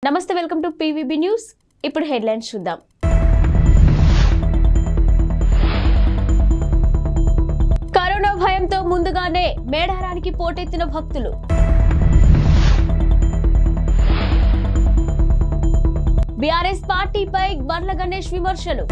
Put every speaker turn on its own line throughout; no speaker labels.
నమస్తే welcome to PVB news. ఇప్పుడు headlines చూద్దాం. కరోనా భయంతో ముందుగానే మేడారానికి పోటెత్తిన భక్తులు. బీఆర్ఎస్ పార్టీపై బండ్ల గణేష్ విమర్శలు.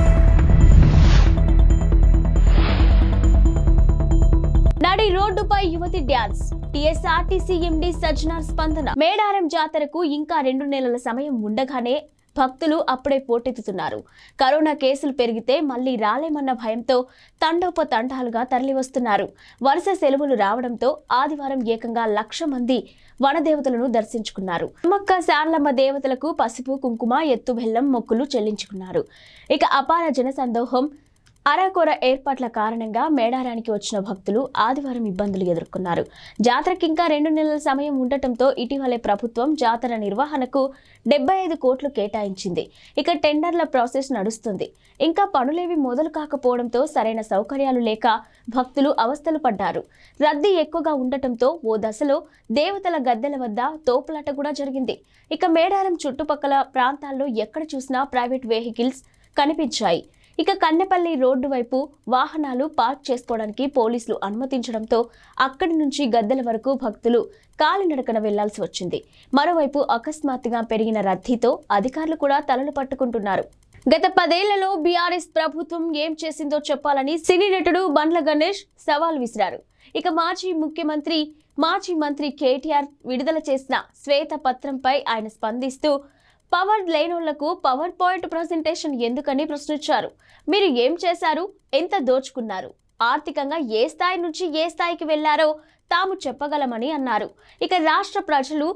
నడి రోడ్డుపై యువతి డ్యాన్స్. టీఎస్ఆర్టీసీ ఎండీ సజ్జనార్ స్పందన. మేడారం జాతరకు ఇంకా 2 నెలల సమయం ఉండగానే భక్తులు అప్పుడే పోటెత్తుతున్నారు. కరోనా కేసులు పెరిగితే మళ్లీ రాలేమన్న భయంతో తండోపతండాలుగా తరలివస్తున్నారు. వరుస సెలవులు రావడంతో ఆదివారం ఏకంగా 1,00,000 మంది వనదేవతలను దర్శించుకున్నారు. అమ్మక్క శారలమ్మ దేవతలకు పసుపు కుంకుమ ఎత్తు బెల్లం మొక్కులు చెల్లించుకున్నారు. ఇక అపార జనసందోహం అరకొర ఏర్పాట్ల కారణంగా మేడారానికి వచ్చిన భక్తులు ఆదివారం ఇబ్బందులు ఎదుర్కొన్నారు. జాతరకి ఇంకా 2 నెలల సమయం ఉండటంతో ఇటీవలే ప్రభుత్వం జాతర నిర్వహణకు 75 కోట్లు కేటాయించింది. ఇక టెండర్ల ప్రాసెస్ నడుస్తుంది. ఇంకా పనులేవి మొదలు కాకపోవడంతో సరైన సౌకర్యాలు లేక భక్తులు అవస్థలు పడ్డారు. రద్దీ ఎక్కువగా ఉండటంతో ఓ దశలో దేవతల గద్దెల వద్ద తోపులాట కూడా జరిగింది. ఇక మేడారం చుట్టుపక్కల ప్రాంతాల్లో ఎక్కడ చూసినా ప్రైవేట్ వెహికల్స్ కనిపించాయి. ఇక కన్నెపల్లి రోడ్డు వైపు వాహనాలు పార్క్ చేసుకోవడానికి పోలీసులు అనుమతించడంతో అక్కడి నుంచి గద్దెల వరకు భక్తులు కాలినడకన వెళ్లాల్సి వచ్చింది. మరోవైపు అకస్మాత్తుగా పెరిగిన రద్దీతో అధికారులు కూడా తలలు పట్టుకుంటున్నారు. గత 10 ఏళ్లలో బీఆర్ఎస్ ప్రభుత్వం ఏం చేసిందో చెప్పాలని సినీ నటుడు బండ్ల గణేష్ సవాల్ విసిరారు. ఇక మాజీ మంత్రి కేటీఆర్ విడుదల చేసిన శ్వేత పత్రంపై ఆయన స్పందిస్తూ పవర్ లేనోళ్లకు పవర్ పాయింట్ ప్రెజెంటేషన్ ఎందుకని ప్రశ్నించారు. మీరు ఏం చేశారు, ఎంత దోచుకున్నారు, ఆర్థికంగా ఏ స్థాయి నుంచి ఏ స్థాయికి వెళ్లారో తాము చెప్పగలమని అన్నారు. ఇక రాష్ట్ర ప్రజలు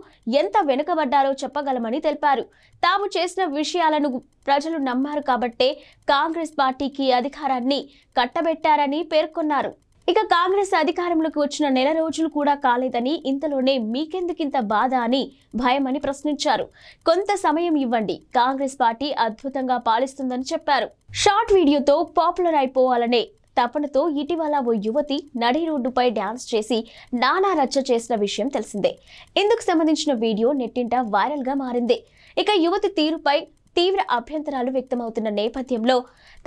ఎంత వెనుకబడ్డారో చెప్పగలమని తెలిపారు. తాము చేసిన విషయాలను ప్రజలు నమ్మారు కాబట్టే కాంగ్రెస్ పార్టీకి అధికారాన్ని కట్టబెట్టారని పేర్కొన్నారు. ఇక కాంగ్రెస్ అధికారంలోకి వచ్చిన నెల రోజులు కూడా కాలేదని, ఇంతలోనే మీకెందుకింత బాధ అని భయమని ప్రశ్నించారు. కొంత సమయం ఇవ్వండి, కాంగ్రెస్ పార్టీ అద్భుతంగా పాలిస్తుందని చెప్పారు. షార్ట్ వీడియోతో పాపులర్ అయిపోవాలనే తపనతో ఇటీవల ఓ యువతి నడి రోడ్డుపై డాన్స్ చేసి నానా రచ్చ చేసిన విషయం తెలిసిందే. ఇందుకు సంబంధించిన వీడియో నెట్టింట వైరల్ గా మారింది. ఇక యువతి తీరుపై తీవ్ర అభ్యంతరాలు వ్యక్తమవుతున్న నేపథ్యంలో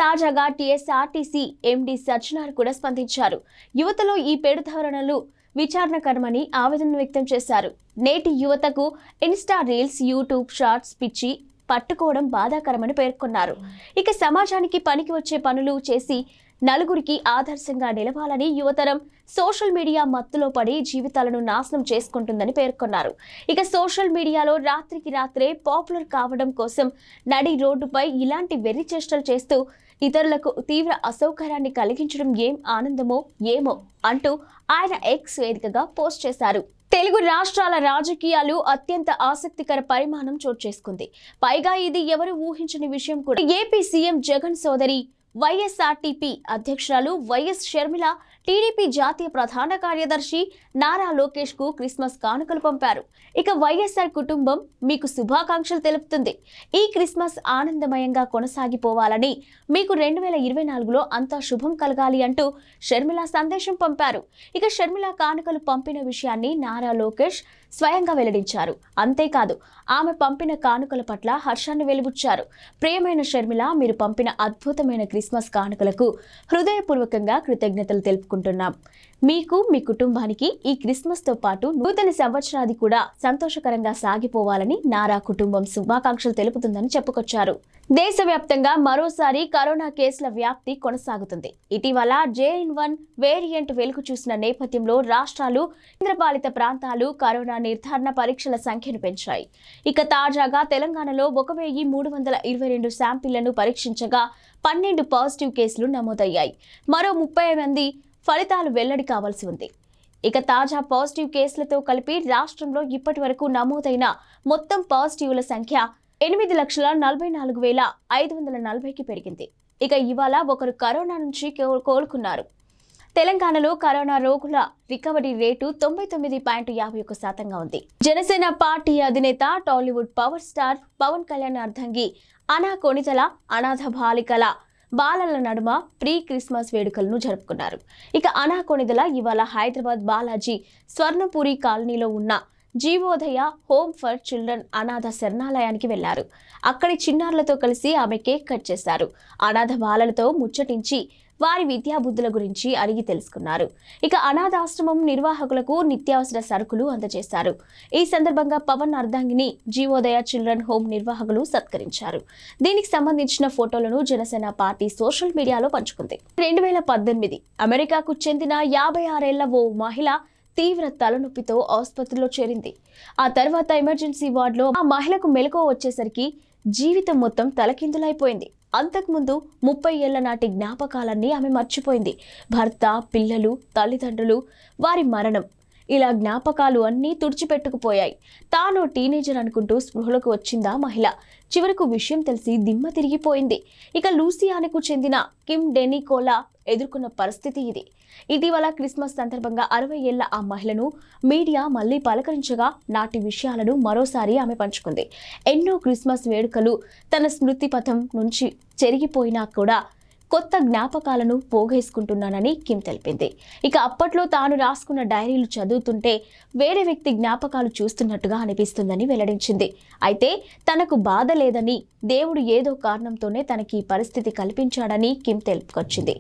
తాజాగా టీఎస్ఆర్టీసీ ఎండీ సజ్జనార్ కూడా స్పందించారు. యువతలో ఈ పెడుధోరణులు విచారణకరమని ఆవేదన వ్యక్తం చేశారు. నేటి యువతకు ఇన్స్టా రీల్స్, యూట్యూబ్ షార్ట్స్ పిచ్చి పట్టుకోవడం బాధాకరమని పేర్కొన్నారు. ఇక సమాజానికి పనికి వచ్చే పనులు చేసి నలుగురికి ఆదర్శంగా నిలవాలని యువతరం సోషల్ మీడియా మత్తులో పడి జీవితాలను నాశనం చేసుకుంటుందని పేర్కొన్నారు. ఇక సోషల్ మీడియాలో రాత్రికి రాత్రే పాపులర్ కావడం కోసం నడి రోడ్డుపై ఇలాంటి వెర్రి చేష్టలు చేస్తూ ఇతరులకు తీవ్ర అసౌకర్యాన్ని కలిగించడం ఏం ఆనందమో ఏమో అంటూ ఆయన ఎక్స్ వేదికగా పోస్ట్ చేశారు. తెలుగు రాష్ట్రాల రాజకీయాలు అత్యంత ఆసక్తికర పరిమాణం చోటు చేసుకుంది. పైగా ఇది ఎవరు ఊహించని విషయం కూడా. ఏపీ సీఎం జగన్ సోదరి వైఎస్ఆర్టీపీ అధ్యక్షురాలు వైఎస్ షర్మిల టీడీపీ జాతీయ ప్రధాన కార్యదర్శి నారా లోకేష్ కు క్రిస్మస్ కానుకలు పంపారు. ఇక వైఎస్ఆర్ కుటుంబం మీకు శుభాకాంక్షలు తెలుపుతుంది. ఈ క్రిస్మస్ ఆనందమయంగా కొనసాగిపోవాలని, మీకు 2024లో అంతా శుభం కలగాలి అంటూ షర్మిల సందేశం పంపారు. ఇక షర్మిల కానుకలు పంపిన విషయాన్ని నారా లోకేష్ స్వయంగా వెల్లడించారు. అంతేకాదు ఆమె పంపిన కానుకల పట్ల హర్షాన్ని వెలిబుచ్చారు. ప్రియమైన షర్మిల, మీరు పంపిన అద్భుతమైన క్రిస్మస్ కానుకలకు హృదయపూర్వకంగా కృతజ్ఞతలు తెలుపుకుంటున్నాం. మీకు, మీ కుటుంబానికి ఈ క్రిస్మస్ తో పాటు నూతన సంవత్సరాది కూడా సంతోషకరంగా సాగిపోవాలని నారా కుటుంబం శుభాకాంక్షలు తెలుపుతుందని చెప్పుకొచ్చారు. దేశవ్యాప్తంగా మరోసారి కరోనా కేసుల వ్యాప్తి కొనసాగుతుంది. ఇటీవల JN1 వేరియంట్ వెలుగు చూసిన నేపథ్యంలో రాష్ట్రాలు, కేంద్రపాలిత ప్రాంతాలు కరోనా నిర్ధారణ పరీక్షల సంఖ్యను పెంచాయి. ఇక తాజాగా తెలంగాణలో 1,322 శాంపిళ్లను పరీక్షించగా 12 పాజిటివ్ కేసులు నమోదయ్యాయి. మరో 30 మంది ఫలితాలు వెల్లడి కావాల్సి ఉంది. ఇక తాజా పాజిటివ్ కేసులతో కలిపి రాష్ట్రంలో ఇప్పటి వరకు నమోదైన మొత్తం పాజిటివ్ల సంఖ్య 8,44,540కి పెరిగింది. ఇక ఇవాళ ఒకరు కరోనా నుంచి కోలుకున్నారు. తెలంగాణలో కరోనా రోగుల రికవరీ రేటు 99.51% ఉంది. జనసేన పార్టీ అధినేత టాలీవుడ్ పవర్ స్టార్ పవన్ కళ్యాణ్ అర్ధంగి అనాకొనితల అనాథ బాలల నడుమ ప్రీ క్రిస్మస్ వేడుకలను జరుపుకున్నారు. ఇక అనాకొనిదల ఇవాళ హైదరాబాద్ బాలాజీ స్వర్ణపురి కాలనీలో ఉన్న జీవోదయ హోమ్ ఫర్ చిల్డ్రన్ అనాథ శరణాలయానికి వెళ్లారు. అక్కడి చిన్నారులతో కలిసి ఆమె కేక్ కట్ చేశారు. అనాథ బాలలతో ముచ్చటించి వారి విద్యాబుద్ధుల గురించి అడిగి తెలుసుకున్నారు. ఇక అనాథాశ్రమం నిర్వాహకులకు నిత్యావసర సరుకులు అందజేశారు. ఈ సందర్భంగా పవన్ అర్ధాంగిని జీవోదయ చిల్డ్రన్ హోమ్ నిర్వాహకులు సత్కరించారు. దీనికి సంబంధించిన ఫోటోలను జనసేన పార్టీ సోషల్ మీడియాలో పంచుకుంది. 2018 అమెరికాకు చెందిన 56 ఏళ్ల ఓ మహిళ తీవ్ర తలనొప్పితో ఆసుపత్రిలో చేరింది. ఆ తర్వాత ఎమర్జెన్సీ వార్డులో ఆ మహిళకు మెలకువ వచ్చేసరికి జీవితం మొత్తం తలకిందులైపోయింది. అంతకుముందు 30 ఏళ్ల నాటి జ్ఞాపకాలన్నీ ఆమె మర్చిపోయింది. భర్త, పిల్లలు, తల్లిదండ్రులు, వారి మరణం, ఇలా జ్ఞాపకాలు అన్నీ తుడిచిపెట్టుకుపోయాయి. తాను టీనేజర్ అనుకుంటూ స్పృహలోకి వచ్చిందా మహిళ. చివరకు విషయం తెలిసి దిమ్మ తిరిగిపోయింది. ఇక లూసియానాకు చెందిన కిమ్ డెనికోలా ఎదుర్కొన్న పరిస్థితి ఇది. ఇటీవల క్రిస్మస్ సందర్భంగా 60 ఏళ్ల ఆ మహిళను మీడియా మళ్లీ పలకరించగా నాటి విషయాలను మరోసారి ఆమె పంచుకుంది. ఎన్నో క్రిస్మస్ వేడుకలు తన స్మృతి పథం నుంచి చెరిగిపోయినా కూడా కొత్త జ్ఞాపకాలను పోగేసుకుంటున్నానని కిమ్ తెలిపింది. ఇక అప్పట్లో తాను రాసుకున్న డైరీలు చదువుతుంటే వేరే వ్యక్తి జ్ఞాపకాలు చూస్తున్నట్టుగా అనిపిస్తుందని వెల్లడించింది. అయితే తనకు బాధ లేదని, దేవుడు ఏదో కారణంతోనే తనకి ఈ పరిస్థితి కల్పించాడని కిమ్ తెలుపుకొచ్చింది.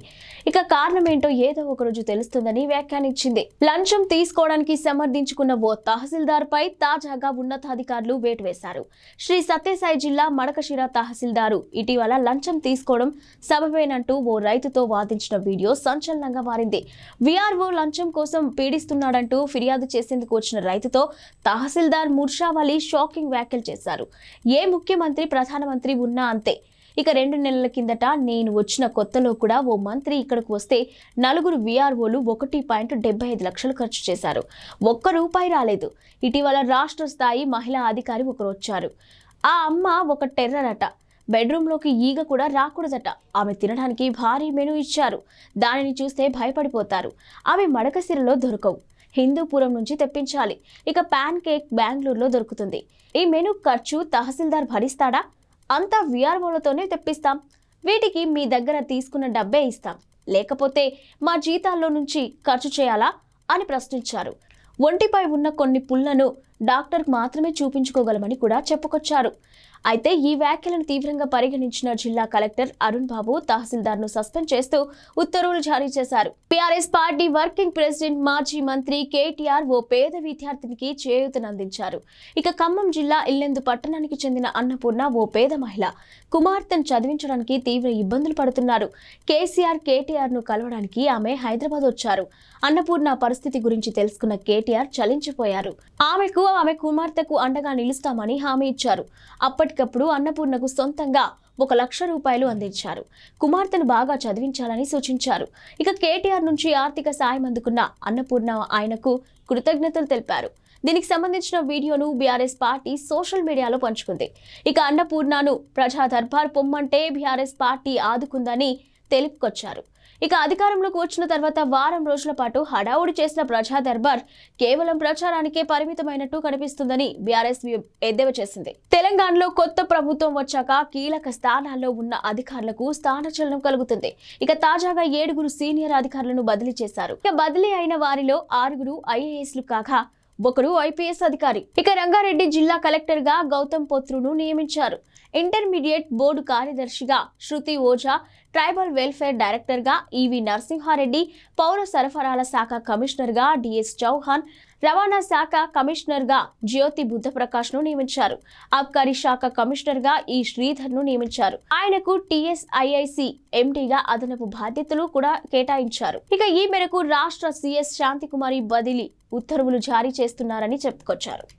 ఇక కారణమేంటో ఏదో ఒకరోజు తెలుస్తుందని వ్యాఖ్యానించింది. లంచం తీసుకోవడానికి సమర్థించుకున్న ఓ తహసీల్దార్ పై తాజాగా ఉన్నతాధికారులు వేటు వేశారు. శ్రీ సత్యసాయి జిల్లా మడకశిర తహసీల్దారు ఇటీవల లంచం తీసుకోవడం సబబేనంటూ ఓ రైతుతో వాదించిన వీడియో సంచలనంగా మారింది. వీఆర్ఓ లంచం కోసం పీడిస్తున్నాడంటూ ఫిర్యాదు చేసేందుకు వచ్చిన రైతుతో తహసీల్దార్ ముర్షావలి షాకింగ్ వ్యాఖ్యలు చేశారు. ఏ ముఖ్యమంత్రి, ప్రధానమంత్రి ఉన్నా అంతే. ఇక 2 నెలల కిందట నేను వచ్చిన కొత్తలో కూడా ఓ మంత్రి ఇక్కడకు వస్తే 4 వీఆర్ఓలు 1.75 లక్షలు ఖర్చు చేశారు. ₹1 రాలేదు. ఇటీవల రాష్ట్ర స్థాయి మహిళా అధికారి ఒకరు వచ్చారు. ఆ అమ్మ ఒక టెర్రర్ అట. బెడ్రూమ్లోకి ఈగ కూడా రాకూడదట. ఆమె తినడానికి భారీ మెనూ ఇచ్చారు. దానిని చూస్తే భయపడిపోతారు. అవి మడకసిరలో దొరకవు. హిందూపురం నుంచి తెప్పించాలి. ఇక ప్యాన్ కేక్ బెంగళూరులో దొరుకుతుంది. ఈ మెనూ ఖర్చు తహసీల్దార్ భరిస్తాడా? అంతా వీఆర్ఓలతోనే తెప్పిస్తాం. వీటికి మీ దగ్గర తీసుకున్న డబ్బే ఇస్తాం, లేకపోతే మా జీతాల్లో నుంచి ఖర్చు చేయాలా అని ప్రశ్నించారు. ఒంటిపై ఉన్న కొన్ని పుళ్లను డాక్టర్కు మాత్రమే చూపించుకోగలమని కూడా చెప్పుకొచ్చారు. అయితే ఈ వ్యాఖ్యలను తీవ్రంగా పరిగణించిన జిల్లా కలెక్టర్ అరుణ్ బాబు తహసీల్దార్ను సస్పెండ్ చేస్తూ ఉత్తర్వులు జారీ చేశారు. టీఆర్ఎస్ పార్టీ వర్కింగ్ ప్రెసిడెంట్ మాజీ మంత్రి కేటీఆర్ ఓ పేద విద్యార్థినికి చేయూతనందించారు. ఇక ఖమ్మం జిల్లా ఇల్లెందు పట్టణానికి చెందిన అన్నపూర్ణ ఓ పేద మహిళ కుమార్తెను చదివించడానికి తీవ్ర ఇబ్బందులు పడుతున్నారు. కేటీఆర్ ను కలవడానికి ఆమె హైదరాబాద్ వచ్చారు. అన్నపూర్ణ పరిస్థితి గురించి తెలుసుకున్న కేటీఆర్ చలించిపోయారు. ఆమె కుమార్తెకు అండగా నిలుస్తామని హామీ ఇచ్చారు. అప్పటికప్పుడు అన్నపూర్ణకు సొంతంగా ₹1,00,000 అందించారు. కుమార్తెను బాగా చదివించాలని సూచించారు. ఇక కేటీఆర్ నుంచి ఆర్థిక సాయం అందుకున్న అన్నపూర్ణ ఆయనకు కృతజ్ఞతలు తెలిపారు. దీనికి సంబంధించిన వీడియోను బీఆర్ఎస్ పార్టీ సోషల్ మీడియాలో పంచుకుంది. ఇక అన్నపూర్ణను ప్రజా దర్బార్ పొమ్మంటే బీఆర్ఎస్ పార్టీ ఆదుకుందని తెలుపుకొచ్చారు. ఇక అధికారంలోకి వచ్చిన తర్వాత వారం రోజుల పాటు హడావుడి చేసిన ప్రజా దర్బార్ కేవలం ప్రచారానికే పరిమితమైనట్టు కనిపిస్తుందని బీఆర్ఎస్ ఎద్దేవా చేసింది. తెలంగాణలో కొత్త ప్రభుత్వం వచ్చాక కీలక స్థానాల్లో ఉన్న అధికారులకు స్థానచలనం కలుగుతుంది. ఇక తాజాగా 7 సీనియర్ అధికారులను బదిలీ చేశారు. ఇక బదిలీ అయిన వారిలో 6 ఐఏఎస్లు కాగా 1 ఐపీఎస్ అధికారి. ఇక రంగారెడ్డి జిల్లా కలెక్టర్ గా గౌతమ్ పొత్రును నియమించారు. ఇంటర్మీడియట్ బోర్డు కార్యదర్శిగా శృతి ఓజా, ట్రైబల్ వెల్ఫేర్ డైరెక్టర్ గా ఈవి నరసింహారెడ్డి, పౌర సరఫరాల శాఖ కమిషనర్ గా డిఎస్ చౌహాన్, రవాణా శాఖ కమిషనర్ గా జ్యోతి బుద్ధప్రకాష్ ను నియమించారు. ఆబ్కారీ శాఖ కమిషనర్ గా ఈ శ్రీధర్ ను నియమించారు. ఆయనకు టీఎస్ఐఐసి ఎండీగా అదనపు బాధ్యతలు కూడా కేటాయించారు. ఇక ఈ మేరకు రాష్ట్ర సీఎస్ శాంతికుమారి బదిలీ ఉత్తర్వులు జారీ చేస్తున్నారని చెప్పుకొచ్చారు.